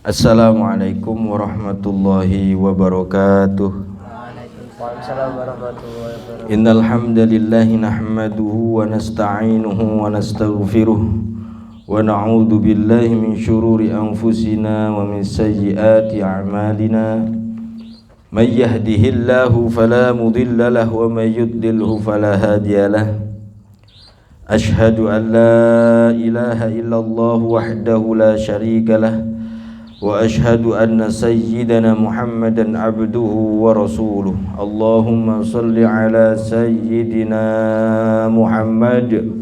Assalamualaikum warahmatullahi wabarakatuh. Waalaikumsalam warahmatullahi wabarakatuh. Innal hamdalillahi nahmaduhu wa nasta'inuhu wa nastaghfiruh wa na'udzu billahi min shururi anfusina wa min sayyiati a'malina. May yahdihillahu fala mudilla lahu wa may yudlilhu fala hadiya lahu. Ashhadu an la ilaha illallah wahdahu la syarika lah. Wa ashhadu anna sayyidana Muhammadan abduhu wa rasuluh. Allahumma salli ala sayyidina Muhammad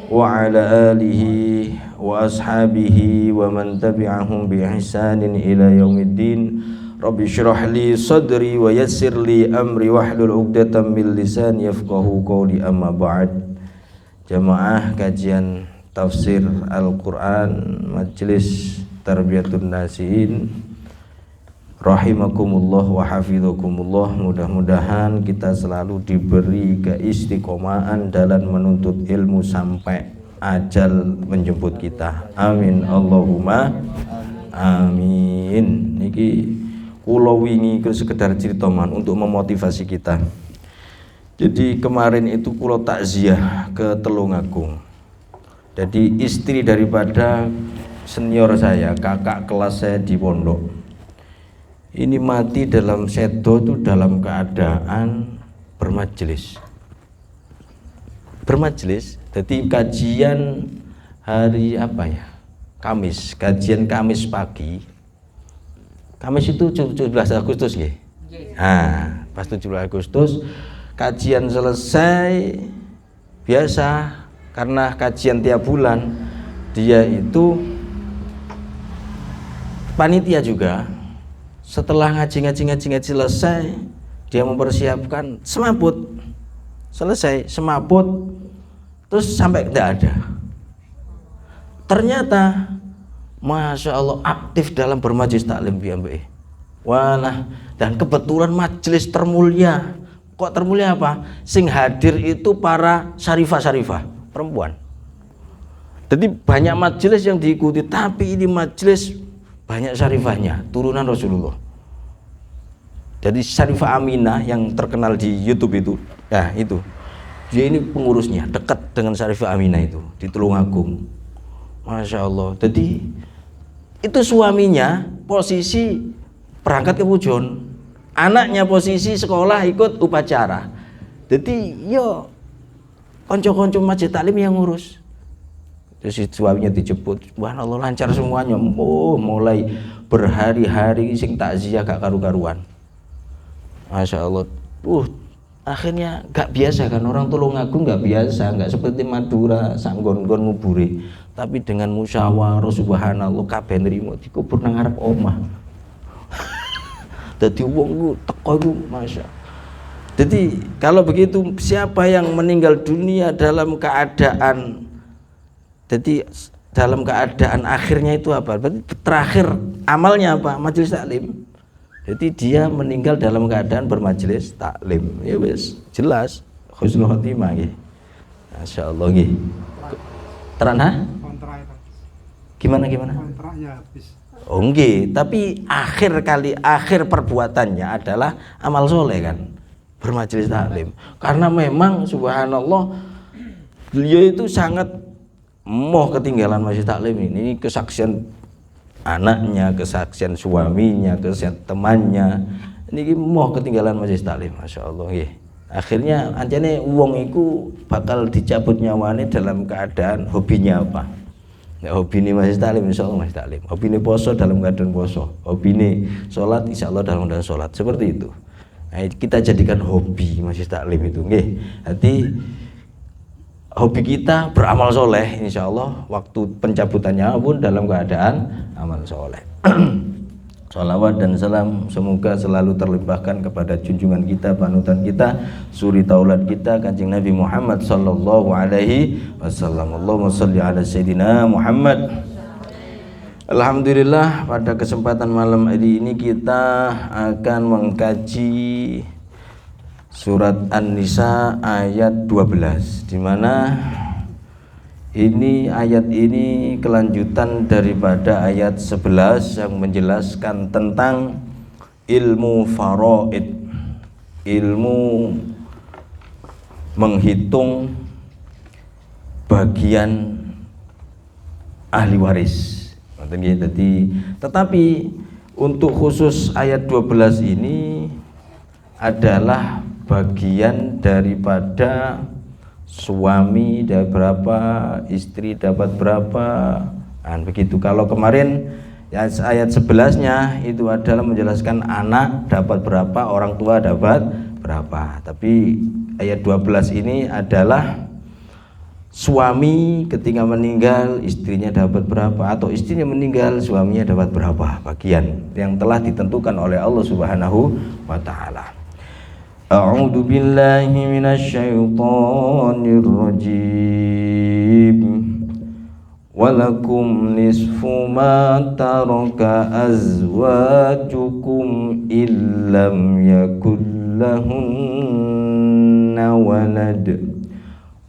wa ala alihi wa ashabihi wa man tabi'ahum bi ihsanin ila yaumiddin. Rabbi shrah li sadri wa yassir li amri wahlul 'uqdatam min lisani yafqahu qawli, amma ba'd. Jamaah kajian tafsir Al-Quran Majelis Tarbiyatun Nasihin rahimakumullah wa hafidhakumullah. Mudah-mudahan kita selalu diberi keistiqomahan dalam menuntut ilmu sampai ajal menjemput kita. Amin Allahumma amin. Niki kula wingi sekedar cerita man untuk memotivasi kita. Jadi kemarin itu kula takziah ke Tulungagung. Jadi istri daripada senior saya, kakak kelas saya di pondok, ini mati dalam sedo itu dalam keadaan bermajelis. Jadi kajian hari apa ya? Kamis, kajian Kamis pagi. Kamis itu 17 Agustus ya? Nah, pas 17 Agustus kajian selesai. Biasa karena kajian tiap bulan, dia itu panitia juga. Setelah ngaji selesai, dia mempersiapkan semaput. Selesai semaput, terus sampai tidak ada. Ternyata Masya Allah aktif dalam bermajelis taklim BMBE. Walah, dan kebetulan majelis termulia. Kok termulia apa? Sing hadir itu para syarifah perempuan. Jadi banyak majelis yang diikuti, tapi ini majelis banyak syarifahnya, turunan Rasulullah. Jadi Syarifah Aminah yang terkenal di YouTube itu, nah itu, dia ini pengurusnya, dekat dengan Syarifah Aminah itu di Tulungagung. Masya Allah. Jadi itu suaminya posisi berangkat ke Pujon, anaknya posisi sekolah ikut upacara. Jadi yo konco-konco masjid taklim yang ngurus. Terus suaminya dijemput, subhanallah lancar semuanya. Oh, mulai berhari-hari sing takziah gak karu-karuan. Masya Allah. Akhirnya gak biasa kan, orang Tulungagung gak biasa, gak seperti Madura sanggon-gon nguburi. Tapi dengan musyawarah subhanallah kabeh nrimo dikubur nang ngarep omah. Dadi wong ku teko iku masya. Jadi kalau begitu siapa yang meninggal dunia dalam keadaan, jadi dalam keadaan akhirnya itu apa? Berarti terakhir amalnya apa? Majelis taklim. Jadi dia meninggal dalam keadaan bermajelis taklim. Ya wis, jelas husnul khotimah nggih. Masyaallah nggih. Terana? Gimana? Kontraknya habis. Oh nggih, tapi akhir perbuatannya adalah amal soleh kan, bermajelis taklim. Karena memang subhanallah beliau itu sangat moh ketinggalan majelis taklim ini. Kesaksian anaknya, kesaksian suaminya, kesaksian temannya, ini moh ketinggalan majelis taklim. Masya Allah nggih. Akhirnya ancene wong iku bakal dicabut nyawane dalam keadaan hobinya apa? Ya, hobi ini majelis taklim, insya Allah majelis taklim. Hobi ini poso dalam keadaan poso. Hobi ini sholat, insya Allah dalam keadaan sholat. Seperti itu. Nah, kita jadikan hobi majelis taklim itu, nggih. Jadi hobi kita beramal soleh, insya Allah waktu pencabutannya pun dalam keadaan amal soleh. Salawat dan salam semoga selalu terlimpahkan kepada junjungan kita, panutan kita, suri taulad kita, Kanjeng Nabi Muhammad sallallahu alaihi wasallam. Allahumma shalli ala sayyidina Muhammad. Alhamdulillah, pada kesempatan malam hari ini kita akan mengkaji surat An-Nisa ayat 12, di mana Ini ayat ini kelanjutan daripada ayat 11 yang menjelaskan tentang ilmu faraid, ilmu menghitung bagian ahli waris. Tetapi untuk khusus ayat 12 ini adalah bagian daripada suami dapat berapa, istri dapat berapa. Nah, begitu. Kalau kemarin ya, ayat 11-nya itu adalah menjelaskan anak dapat berapa, orang tua dapat berapa. Tapi ayat 12 ini adalah suami ketika meninggal istrinya dapat berapa, atau istrinya meninggal suaminya dapat berapa, bagian yang telah ditentukan oleh Allah Subhanahu wa taala. A'udzu billahi minasyaitonir rajim. Walakum nisfu ma taraka azwajukum illam yakul lahunna walad.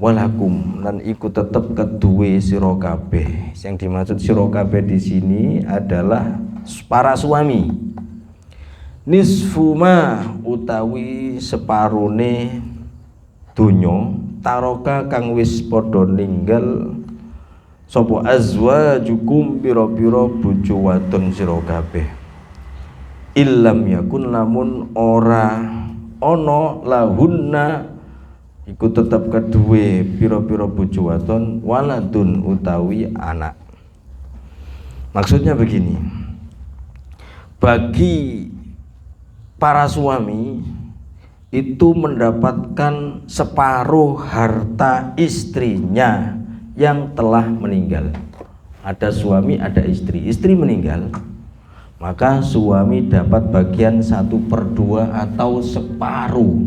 Walakum, lan iku tetep keduwe sira kabeh. Yang dimaksud sira kabeh di sini adalah para suami. Nisfu ma utawi separone donya taroka kang wis padha ninggal sapa azwajukum pira-pira bojo wadon sira kabeh. Illam yakun lamun ora ana lahunna iku tetep keduwe pira-pira bojo wadon waladun utawi anak. Maksudnya begini, bagi para suami itu mendapatkan separuh harta istrinya yang telah meninggal. Ada suami, ada istri. Istri meninggal, maka suami dapat bagian 1/2 atau separuh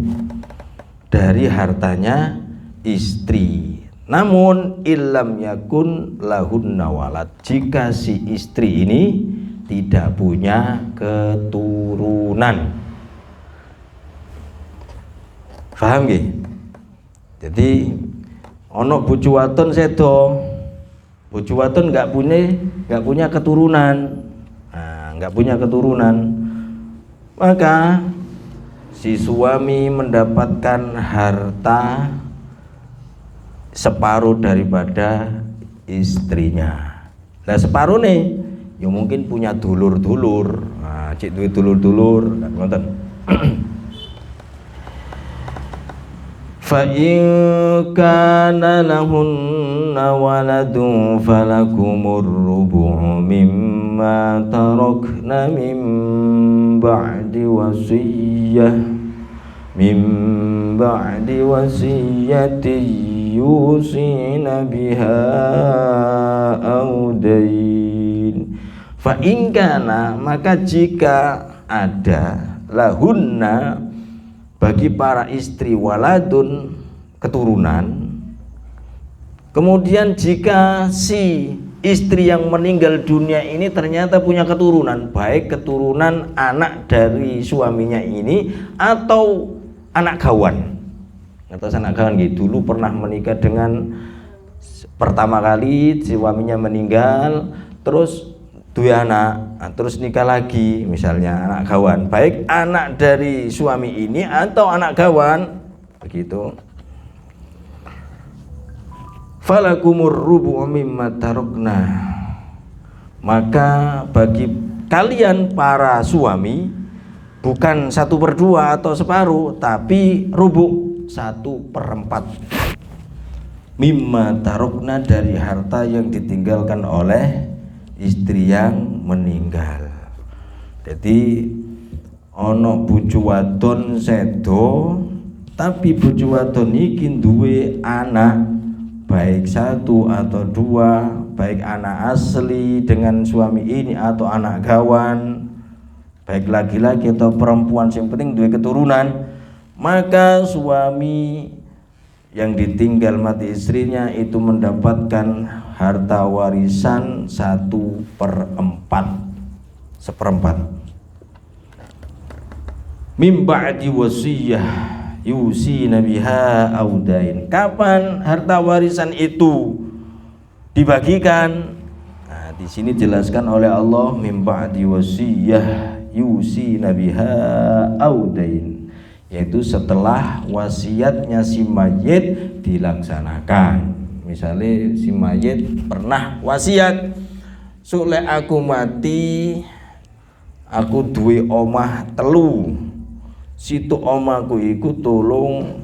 dari hartanya istri. Namun illam yakun lahunna walad, jika si istri ini tidak punya keturunan. Paham nggih? Jadi ono bojo wadon sedo, bojo wadon enggak punya keturunan. Nah, enggak punya keturunan. Maka si suami mendapatkan harta separuh daripada istrinya. Nah, separuh nih ya mungkin punya dulur-dulur. Nah, cik duwe dulur-dulur, kan ngoten. Fa in kana lahunna waladun falakumur rubu'u mimma tarakna min ba'di wasiyyati yusina biha aw dain. Fa in kana, maka jika ada lahunna bagi para istri waladun keturunan, kemudian jika si istri yang meninggal dunia ini ternyata punya keturunan, baik keturunan anak dari suaminya ini atau anak gawan. Atau anak gawan gitu, dulu pernah menikah dengan pertama kali suaminya meninggal, terus dua anak, terus nikah lagi, misalnya anak gawan, baik anak dari suami ini atau anak gawan, begitu. Falakumur rubu'u mimma tarakna, maka bagi kalian para suami bukan 1/2 atau separuh, tapi rubu' 1/4 mimma tarakna, dari harta yang ditinggalkan oleh istri yang meninggal. Jadi ono bojo wadon sedo, tapi bojo wadon iki duwe anak, baik 1 atau 2, baik anak asli dengan suami ini atau anak gawan, baik laki-laki atau perempuan, yang penting duwe keturunan. Maka suami yang ditinggal mati istrinya itu mendapatkan harta warisan 1/4 mim ba'di wasiyah yusina biha audain. Kapan harta warisan itu dibagikan. Nah, di sini dijelaskan oleh Allah mim ba'di wasiyah yusi nabiha audain, yaitu setelah wasiatnya si mayit dilaksanakan. Misalnya si mayit pernah wasiat, sulek aku mati, aku duwe omah telu, situ omahku iku tolong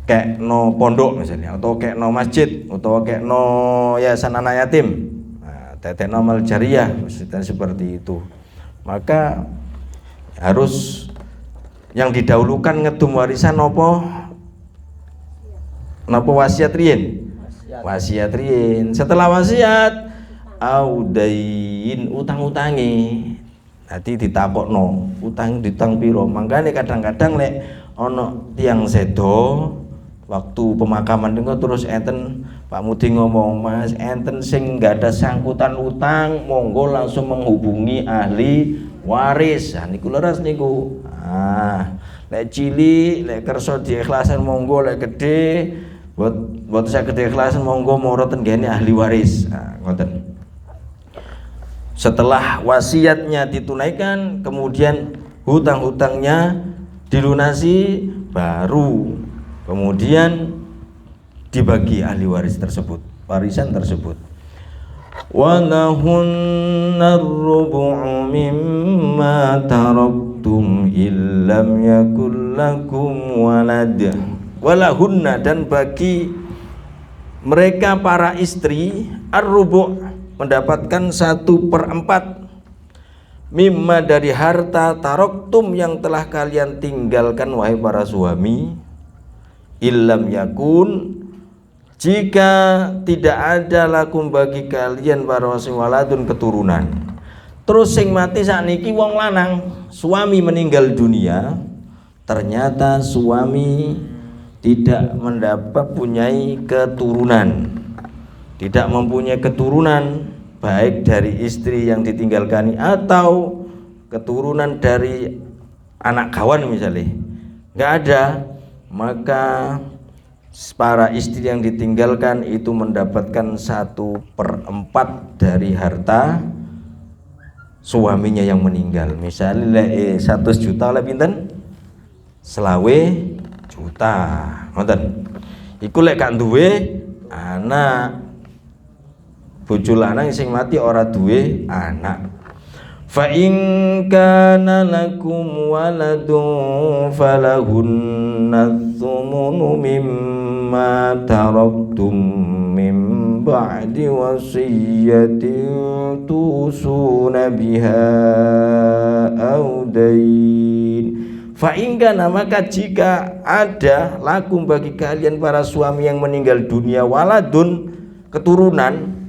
kekno pondok misalnya, atau kekno masjid, atau kekno yayasan anak yatim, teteno amal jariyah, maksudnya seperti itu. Maka harus yang didahulukan ngedum warisan nopo wasiat riyen. Wasiat riyen. Setelah wasiat audain utang-utangi. Nanti ditakokno, utang piro. Mangkane kadang-kadang lek ana tiyang sedo waktu pemakaman niku terus enten Pak Mudi ngomong, Mas, enten sing nggak ada sangkutan utang, monggo langsung menghubungi ahli waris. Nah, niku leres niku. Lek cilik, lek kersa diikhlasan monggo, lek gede, buat saya gede ikhlasan monggo moroten gene ahli waris. Ngoten. Setelah wasiatnya ditunaikan, kemudian hutang-hutangnya dilunasi, baru kemudian dibagi ahli waris tersebut, warisan tersebut. Wa lahunna ar-rubu'u mimma taraktum illam yakul lakum walad. Walahunna, dan bagi mereka para istri ar-rubu' mendapatkan 1/4 mimma dari harta taraktum yang telah kalian tinggalkan wahai para suami, illam yakun, jika tidak ada lakum bagi kalian para waladun keturunan. Terus sing mati sakniki wong lanang, suami meninggal dunia, ternyata suami tidak punyai keturunan, tidak mempunyai keturunan baik dari istri yang ditinggalkan atau keturunan dari anak kawan misalnya, nggak ada, maka para istri yang ditinggalkan itu mendapatkan 1/4 dari harta suaminya yang meninggal. Misalnya 100 juta oleh pinten, selawe juta, ngoten. Iku lek gak duwe anak, bojo lanang sing mati ora duwe anak. Fa in kana lakum waladun falahunna tsumunu mimma taraktum min ba'di wasiyatin tusuna biha audain. Fa in kana, maka jika ada lakum bagi kalian para suami yang meninggal dunia waladun keturunan,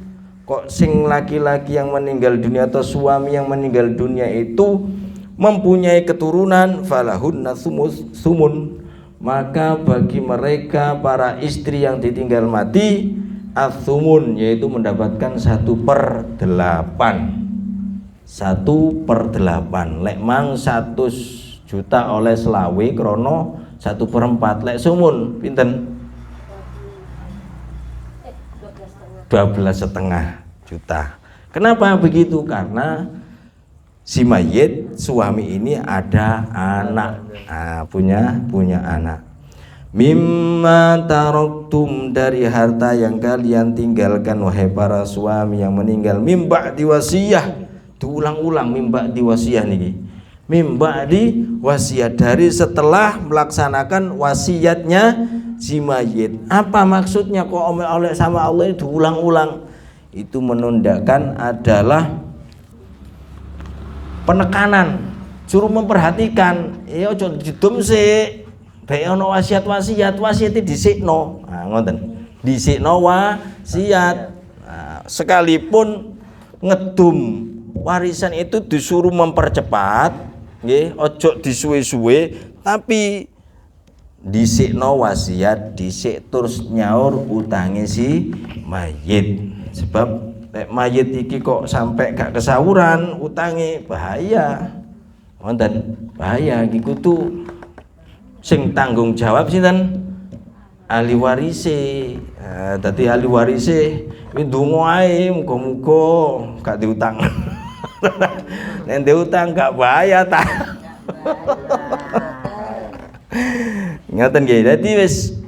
kok sing laki-laki yang meninggal dunia atau suami yang meninggal dunia itu mempunyai keturunan, falahunna sumun, maka bagi mereka para istri yang ditinggal mati as-sumun, yaitu mendapatkan 1/8. 1/8. Lek mang 100 juta oleh selawe krono 1/4. Lek sumun pinten? 12,5 juta. Kenapa begitu? Karena si mayit suami ini ada anak, punya anak. Mimma taraktum, dari harta yang kalian tinggalkan wahai para suami yang meninggal, mimba di wasiyah, diulang-ulang mimba di wasiyah niki. Mimba di wasiyah, dari setelah melaksanakan wasiatnya si mayit. Apa maksudnya kok oleh sama Allah diulang-ulang? Itu menundakan adalah penekanan, suruh memperhatikan. Ya ojo didum sik. Baik ono wasiat dhisikno. Ngoten. Dhisikno wasiat. Sekalipun ngedum warisan itu disuruh mempercepat, nggih, ojo disuwe-suwe, tapi dhisikno wasiat, dhisik terus nyaur utange si mayit. Sebab mayit iki kok sampai gak kesawuran utange, bahaya. Wonten bahaya iki kudu sing tanggung jawab sinten? Ahli warise. Dadi ahli warise Kuwi ndonga ae muga-muga gak diutang. Nek diutang gak bahaya ta. Ngoten nggih. Dadi wis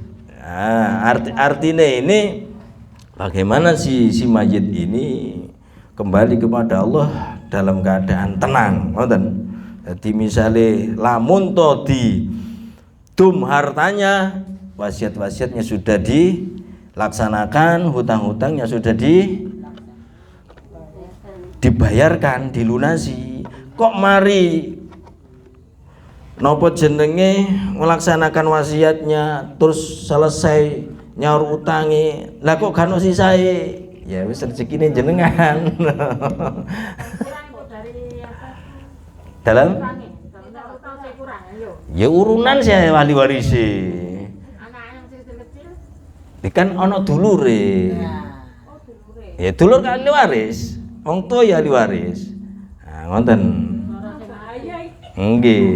artinya ini bagaimana si mayit ini kembali kepada Allah dalam keadaan tenang, ngoten. Jadi misalnya lamun to di dum hartanya, wasiat-wasiatnya sudah dilaksanakan, hutang-hutangnya sudah dibayarkan, dilunasi. Kok mari nopo jenenge melaksanakan wasiatnya terus selesai nyaur utangi, lah kok gak ono sisae? Ya wis rezekine jenengan. Dalam ya urunan saya wali warisi. Kan ono dulure. Ya dulur kan ahli waris. Wong tuwa ya ahli waris. Nah, ngoten. Nggih.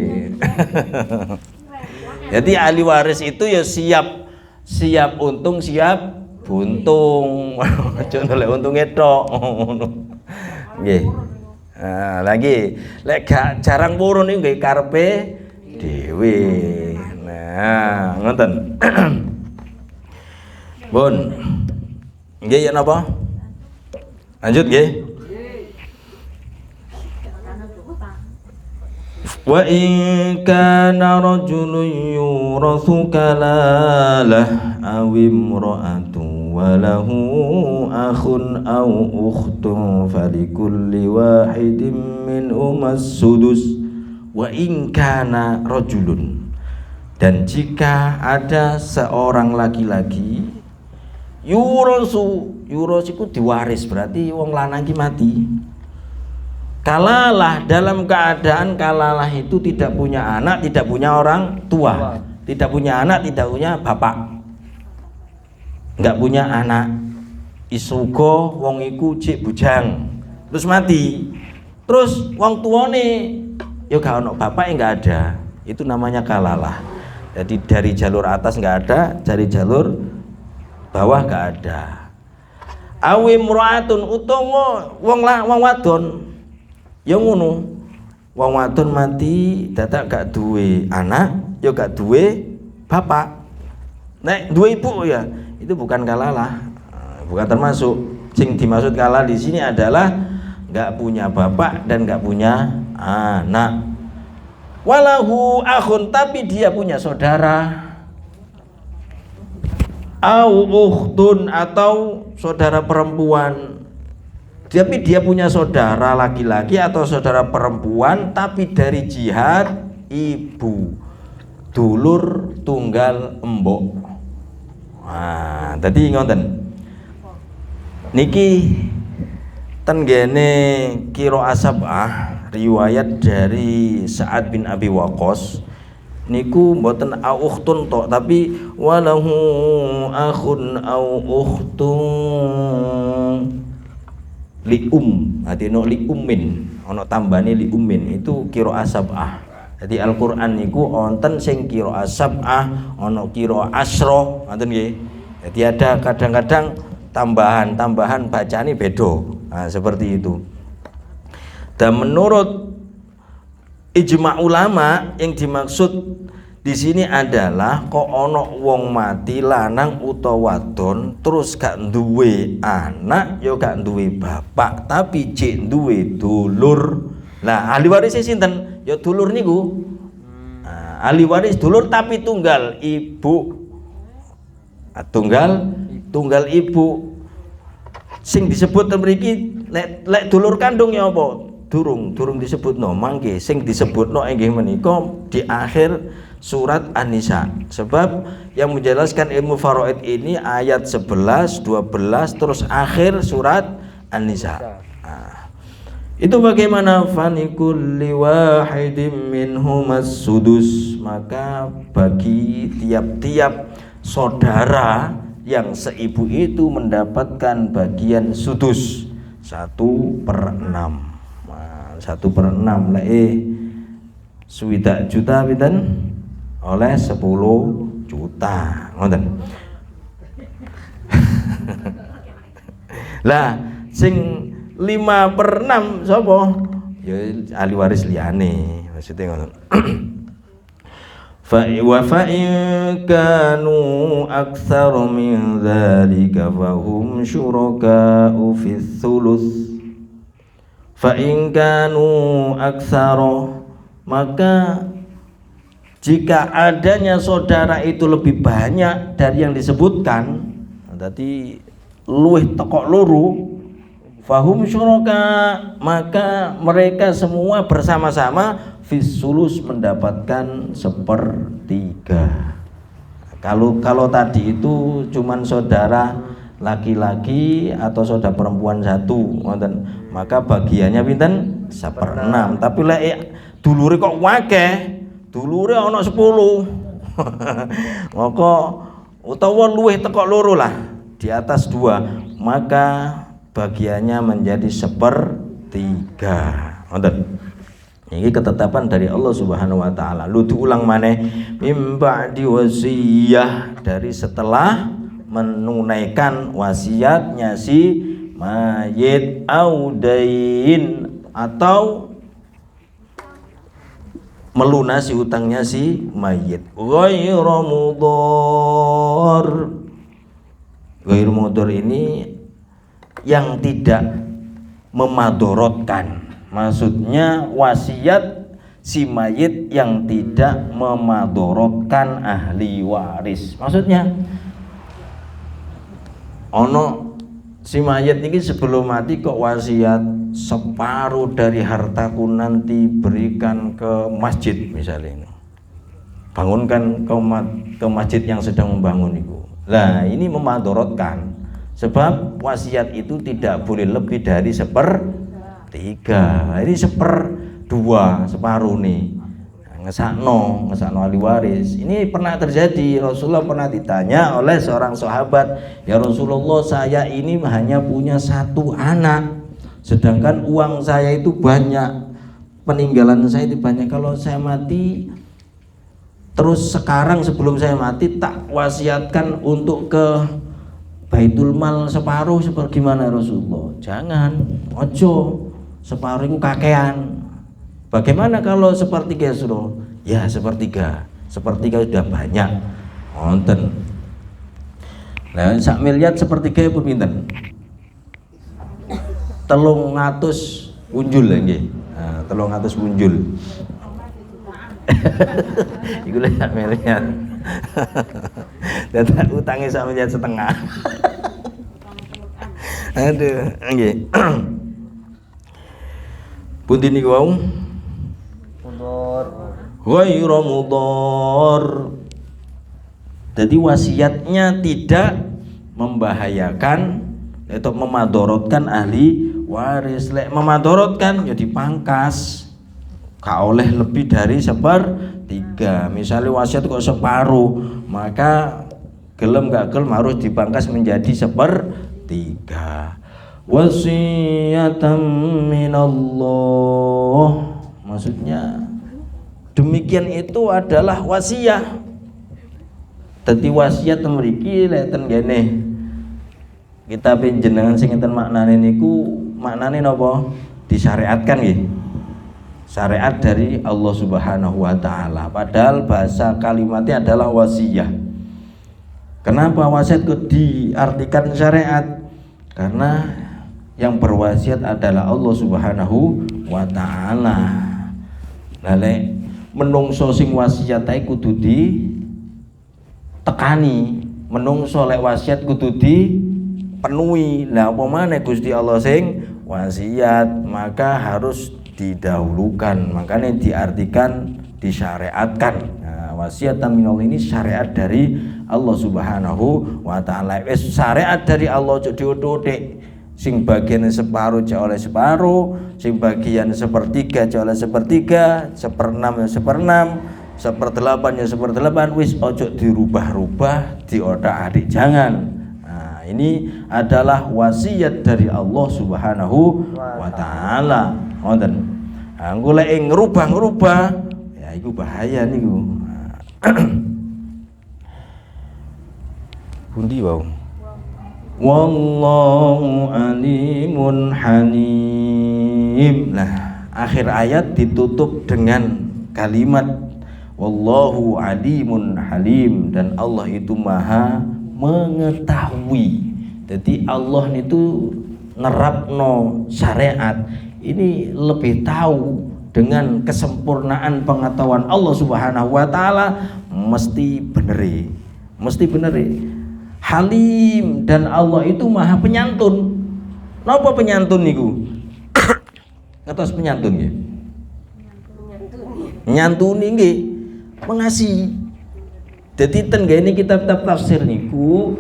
Jadi ahli waris itu ya siap untung, siap buntung. Aja nolak untunge tok ngono. Nggih. Nah, lagi lek gak jarang purun iki nggih karepe dhewe. Nah, ngoten. Bun. Nggih ya napa? Lanjut nggih. Wa in kana rajulun yurathu kalalah aw imra'atun wa lahu akhun aw ukhtun falikulli wahidin minhum as-sudus wa in kana rajulun, dan jika ada seorang laki-laki yurasiku diwaris, berarti wong lanang ki mati. Kalalah, dalam keadaan kalalah itu tidak punya anak, tidak punya orang tua, tidak punya anak, tidak punya bapak, nggak punya anak. Isugo wong iku cik bujang, terus mati. Terus wong tuane ya gak ono, bapak nggak ada. Itu namanya kalalah. Jadi dari jalur atas nggak ada, dari jalur bawah nggak ada. Awi muraatun utawa wong wadon. Ya ngono, wong wadon mati dadak gak duwe anak, ya gak duwe bapak. Nek duwe ibu ya, itu bukan kalalah, bukan termasuk. Sing dimaksud kalalah di sini adalah gak punya bapak dan gak punya anak. Walahu akhun, tapi dia punya saudara. Au ukhtun, atau saudara perempuan. Tapi dia punya saudara laki-laki atau saudara perempuan, tapi dari jihad ibu, dulur tunggal embok. Nah, tadi ngoten. Niki tenggene qiraah sab'ah, riwayat dari Sa'ad bin Abi Waqqas. Niku mboten ukhtun tok, tapi walahu akhun au ukhtun adeno ummin, ono tambane ummin, itu qiraah sab'ah. Jadi Al-Qur'an niku wonten sing qiraah sab'ah, ono qiraah asra, ngoten nggih. Jadi ada kadang-kadang tambahan bacane beda. Nah, seperti itu. Dan menurut ijma ulama, yang dimaksud di sini adalah kok ono wong mati lanang utawa wadon terus gak duwe anak, ya gak duwe bapak, tapi cek duwe dulur. Nah, ahli waris sinten? Ya dulur niku. Nah, ahli waris dulur tapi tunggal ibu. Tunggal ibu. Sing disebut mriki lek dulur kandung ya apa? Durung disebutno. Mangke sing disebutno inggih menika di akhir surat An-Nisa, sebab yang menjelaskan ilmu faraid ini ayat 11, 12 terus akhir surat An-Nisa. Nah, itu bagaimana fanikulli wahidin minhum as-sudus, maka bagi tiap-tiap saudara yang seibu itu mendapatkan bagian sudus 1/6. Nah, 1/6 swidak juta pinten? Oleh 10 juta, ngoten. Lah sing 5/6 sapa? Ya ahli waris liyane. Maksudnya ngono. Fa in kanu aktsar min dzalika fahum syuraka'u fis sulus. Fa in kanu aktsar, maka jika adanya saudara itu lebih banyak dari yang disebutkan, tadi luwih tekok loro, fahum syuraka, maka mereka semua bersama-sama fisulus mendapatkan 1/3. Kalau tadi itu cuman saudara laki-laki atau saudara perempuan satu, maka bagiannya pinten 1/6. Tapi lek dulure kok akeh, dulure ana 10. Maka utawa luwih tekok loro lah, di atas 2, maka bagiannya menjadi 1/3. Ngoten. Ini ketetapan dari Allah Subhanahu wa taala. Lu diulang maneh, mim ba'di wasiyah, dari setelah menunaikan wasiatnya si mayit, audain, atau melunasi hutangnya si mayit. Ghairu mudhar. Ghairu mudhar ini yang tidak memadorotkan. Maksudnya wasiat si mayit yang tidak memadorotkan ahli waris. Maksudnya ono si mayit ini sebelum mati kok wasiat separuh dari hartaku nanti berikan ke masjid misalnya, bangunkan ke masjid yang sedang membangun itu. Nah ini memadorotkan, sebab wasiat itu tidak boleh lebih dari 1/3. Ini 1/2, separuh nih. Ngesakno ahli waris. Ini pernah terjadi. Rasulullah pernah ditanya oleh seorang sahabat, ya Rasulullah, saya ini hanya punya 1 anak, sedangkan uang saya itu banyak, peninggalan saya itu banyak. Kalau saya mati, terus sekarang sebelum saya mati tak wasiatkan untuk ke Baitul Mal separuh, seperti gimana Rasulullah? Jangan, ojo, separuh itu kakean. Bagaimana kalau 1/3 Rasulullah? Ya 1/3 sudah banyak. Wonten. Lah sak miliar 1/3 pun pinten? 300 punjul nggih. Nah, 300 punjul. Iku lek sak miliar. Dan utangnya sak miliar setengah. Aduh, nggih. Pundi niku wau? Mudhar. Ghairu mudhar. Jadi wasiatnya tidak membahayakan atau memadorotkan ahli waris. Lek memadorotkan ya dipangkas, gak oleh lebih dari 1/3. Misalnya wasiat kok separuh, maka gelem gak gelem harus dipangkas menjadi 1/3. Wasiyatan minallah, maksudnya demikian itu adalah wasiat. Dadi wasiat mriki leten gene kita panjenengan sing enten maknane niku, maknane napa? Disyariatkan nggih. Syariat dari Allah Subhanahu wa taala. Padahal bahasa kalimatnya adalah wasiyah. Kenapa wasiat kok diartikan syariat? Karena yang berwasiat adalah Allah Subhanahu wa taala. Lah lek menungso sing wasiat ae kudu ditekani, menungso lek wasiat kudu dipenuhi. Lah apa maneh Gusti Allah sing wasiat, maka harus didahulukan, makanya diartikan disyariatkan. Nah, wasiatan minallah ini syariat dari Allah Subhanahu wa taala. Wis syariat dari Allah ojo diothek. Sing bagian separuh aja oleh separuh, sing bagian 1/3 aja oleh 1/3, 1/6 ya 1/6, 1/8 ya 1/8, wis ojo dirubah-rubah, diothak-athik, jangan. Nah, ini adalah wasiat dari Allah Subhanahu wa taala. Ngoten. Nah, engko lek ngerubah-ngerubah, ya iku bahaya niku. Pundi wae? wallahu alimun halim. Nah, akhir ayat ditutup dengan kalimat wallahu alimun halim, dan Allah itu maha mengetahui. Jadi Allah itu nerapno syariat ini lebih tahu dengan kesempurnaan pengetahuan Allah Subhanahu wa taala, mesti beneri. Halim, dan Allah itu maha penyantun. Napa penyantun niku? Ngertos penyantun nggih? Nyantuni nggih, mengasihi. Jadi ten ini kitab-kitab tafsir niku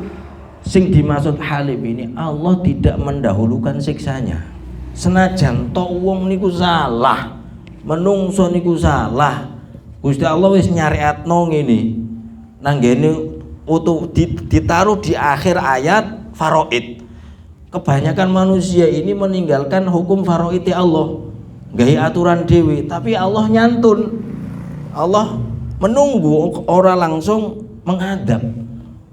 sing dimaksud halim ini, Allah tidak mendahulukan siksanya. Senajan to wong niku salah, menungso niku salah, Gusti Allah wis nyariatno ngene. Nang ngene ditaruh di akhir ayat faraid. Kebanyakan manusia ini meninggalkan hukum faraid Allah, gawe aturan dewi, tapi Allah nyantun. Allah menunggu, ora langsung mengadab.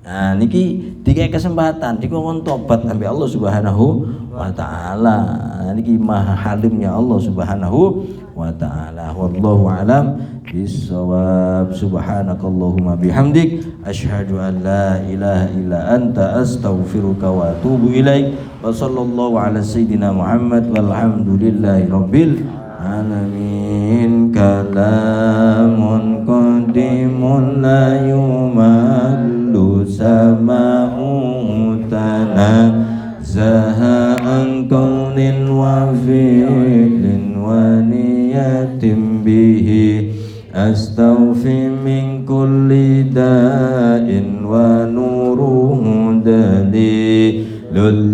Nah niki dikai kesempatan dikon tobat sampai Allah Subhanahu wa taala. Niki maha halimnya Allah Subhanahu wa taala. Wallahu alam bisawab. Subhanakallahumma bihamdik asyhadu an la ilaha illa anta astaghfiruka wa atubu ilaik. Wa sallallahu ala sayyidina Muhammad walhamdulillahi rabbil alamin. Kalamun qadimun la yumallu sama'u tanazzaha an qawlin wa fi'lin wa niyatin bihi astaghfi min kulli da'in wa nuruhu dalilul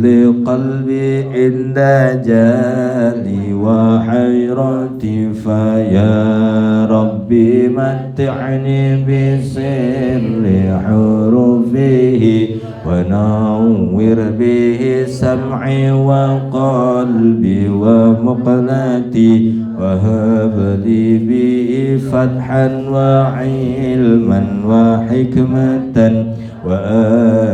qalbi inda jali wa hayrati fa ya rabbi matti'ni bi sirri hurufihi wa nawwir bihi sam'i wa qalbi wa muqlati wa hab li bihi fathan wa ilman wa hikmatan wa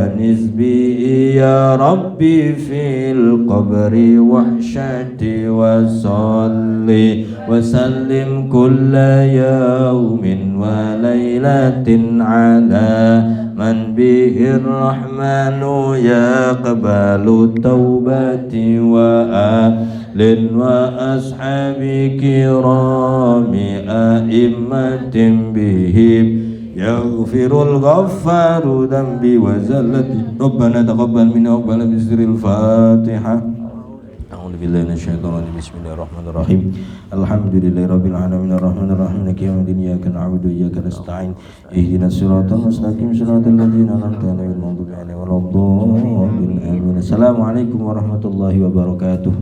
anis bi ya rabbi fil qabri wahsyati wa salli wa sallim kulla yawmin wa laylatin ala man bihir rahmanu yaqbalu taubati wa alin wa ashabi kirami a'immatin bihim yaghfirul ghaffaru dhanbi wa zallati. Rabbana taqabbal minna wa qbal bisril Fatihah. A'udzu billahi minasyaitonir rajim. Bismillahirrahmanirrahim. Alhamdulillahirabbil alamin arrahmanir rahim maliki yaumiddin iyyaka na'budu wa iyyaka nasta'in ihdinas siratal mustaqim siratal ladzina an'amta 'alaihim ghairil maghdubi 'alaihim waladdallin. Assalamualaikum warahmatullahi wabarakatuh.